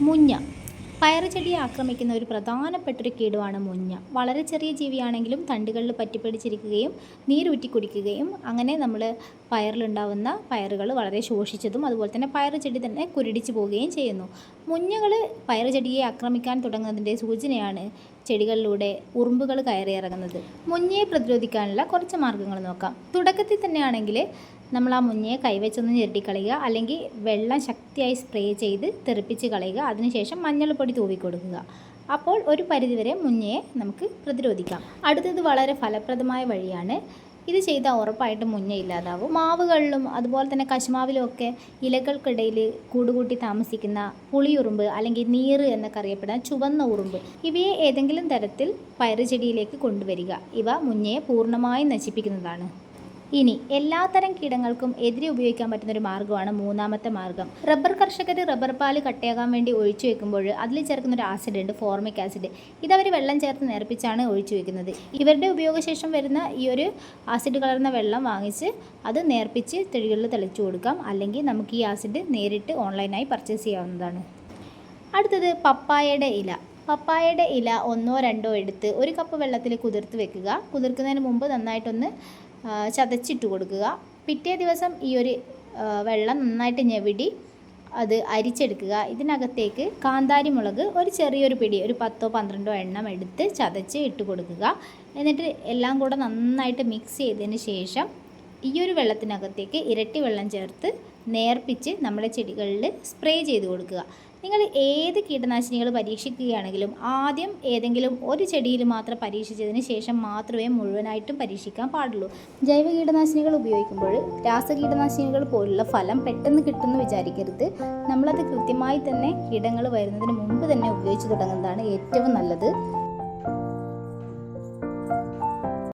മുഞ്ഞ പയറ് ചെടിയെ ആക്രമിക്കുന്ന ഒരു പ്രധാനപ്പെട്ടൊരു കീടമാണ് മുഞ്ഞ. വളരെ ചെറിയ ജീവിയാണെങ്കിലും തണ്ടുകളിൽ പറ്റിപ്പിടിച്ചിരിക്കുകയും നീരൂറ്റി കുടിക്കുകയും അങ്ങനെ നമ്മൾ പയറിലുണ്ടാവുന്ന പയറുകൾ വളരെ ശോഷിച്ചതും അതുപോലെ തന്നെ പയറ് ചെടി തന്നെ കുരുടിച്ചു പോവുകയും ചെയ്യുന്നു. മുഞ്ഞകൾ പയറ് ചെടിയെ ആക്രമിക്കാൻ തുടങ്ങുന്നതിൻ്റെ സൂചനയാണ് ചെടികളിലൂടെ ഉറുമ്പുകൾ കയറിയിറങ്ങുന്നത്. മുഞ്ഞയെ പ്രതിരോധിക്കാനുള്ള കുറച്ച് മാർഗ്ഗങ്ങൾ നോക്കാം. തുടക്കത്തിൽ തന്നെയാണെങ്കിൽ നമ്മൾ ആ മുഞ്ഞയെ കൈവച്ചൊന്ന് ഞെരടിക്കളയുക, അല്ലെങ്കിൽ വെള്ളം ശക്തിയായി സ്പ്രേ ചെയ്ത് തെറിപ്പിച്ച് കളയുക. അതിനുശേഷം മഞ്ഞൾപ്പൊടി തൂവിക്കൊടുക്കുക. അപ്പോൾ ഒരു പരിധിവരെ മുഞ്ഞയെ നമുക്ക് പ്രതിരോധിക്കാം. അടുത്തത് വളരെ ഫലപ്രദമായ വഴിയാണ്. ഇത് ചെയ്താൽ ഉറപ്പായിട്ടും മുഞ്ഞ ഇല്ലാതാവും. മാവുകളിലും അതുപോലെ തന്നെ കശുമാവിലും ഒക്കെ ഇലകൾക്കിടയിൽ കൂടുകൂട്ടി താമസിക്കുന്ന പുളിയുറുമ്പ് അല്ലെങ്കിൽ നീറ് എന്നൊക്കെ അറിയപ്പെടുന്ന ചുവന്ന ഉറുമ്പ്, ഇവയെ ഏതെങ്കിലും തരത്തിൽ പയറ് ചെടിയിലേക്ക് കൊണ്ടുവരിക. ഇവ മുഞ്ഞയെ പൂർണ്ണമായും നശിപ്പിക്കുന്നതാണ്. ഇനി എല്ലാത്തരം കീടങ്ങൾക്കും എതിരെ ഉപയോഗിക്കാൻ പറ്റുന്ന ഒരു മാർഗ്ഗമാണ് മൂന്നാമത്തെ മാർഗ്ഗം. റബ്ബർ കർഷകർ റബ്ബർ പാല് കട്ടയാകാൻ വേണ്ടി ഒഴിച്ചു വെക്കുമ്പോൾ അതിൽ ചേർക്കുന്ന ഒരു ആസിഡ് ഉണ്ട്, ഫോർമിക് ആസിഡ്. ഇതവർ വെള്ളം ചേർത്ത് നേർപ്പിച്ചാണ് ഒഴിച്ചു വെക്കുന്നത്. ഇവരുടെ ഉപയോഗശേഷം വരുന്ന ഈ ഒരു ആസിഡ് കലർന്ന വെള്ളം വാങ്ങിച്ച് അത് നേർപ്പിച്ച് ചെടികളിൽ തെളിച്ചു കൊടുക്കാം. അല്ലെങ്കിൽ നമുക്ക് ഈ ആസിഡ് നേരിട്ട് ഓൺലൈനായി പർച്ചേസ് ചെയ്യാവുന്നതാണ്. അടുത്തത് പപ്പായയുടെ ഇല. പപ്പായയുടെ ഇല 1-2 എടുത്ത് 1 കപ്പ് വെള്ളത്തിൽ കുതിർത്ത് വെക്കുക. കുതിർക്കുന്നതിന് മുമ്പ് നന്നായിട്ടൊന്ന് ചതച്ചിട്ട് കൊടുക്കുക. പിറ്റേ ദിവസം ഈ ഒരു വെള്ളം നന്നായിട്ട് ഞെവിടി അത് അരിച്ചെടുക്കുക. ഇതിനകത്തേക്ക് കാന്താരി മുളക് ഒരു ചെറിയൊരു പിടി, ഒരു 10-12 എണ്ണം എടുത്ത് ചതച്ച് ഇട്ട് കൊടുക്കുക. എന്നിട്ട് എല്ലാം കൂടെ നന്നായിട്ട് മിക്സ് ചെയ്തതിന് ശേഷം ഈ ഒരു വെള്ളത്തിനകത്തേക്ക് ഇരട്ടി വെള്ളം ചേർത്ത് നേർപ്പിച്ച് നമ്മുടെ ചെടികളിൽ സ്പ്രേ ചെയ്ത് കൊടുക്കുക. നിങ്ങൾ ഏത് കീടനാശിനികൾ പരീക്ഷിക്കുകയാണെങ്കിലും ആദ്യം ഏതെങ്കിലും ഒരു ചെടിയിൽ മാത്രം പരീക്ഷിച്ചതിന് ശേഷം മാത്രമേ മുഴുവനായിട്ടും പരീക്ഷിക്കാൻ പാടുള്ളൂ. ജൈവ കീടനാശിനികൾ ഉപയോഗിക്കുമ്പോൾ രാസകീടനാശിനികൾ പോലുള്ള ഫലം പെട്ടെന്ന് കിട്ടുമെന്ന് വിചാരിക്കരുത്. നമ്മളത് കൃത്യമായി തന്നെ കീടങ്ങൾ വരുന്നതിന് മുമ്പ് തന്നെ ഉപയോഗിച്ച് തുടങ്ങുന്നതാണ് ഏറ്റവും നല്ലത്.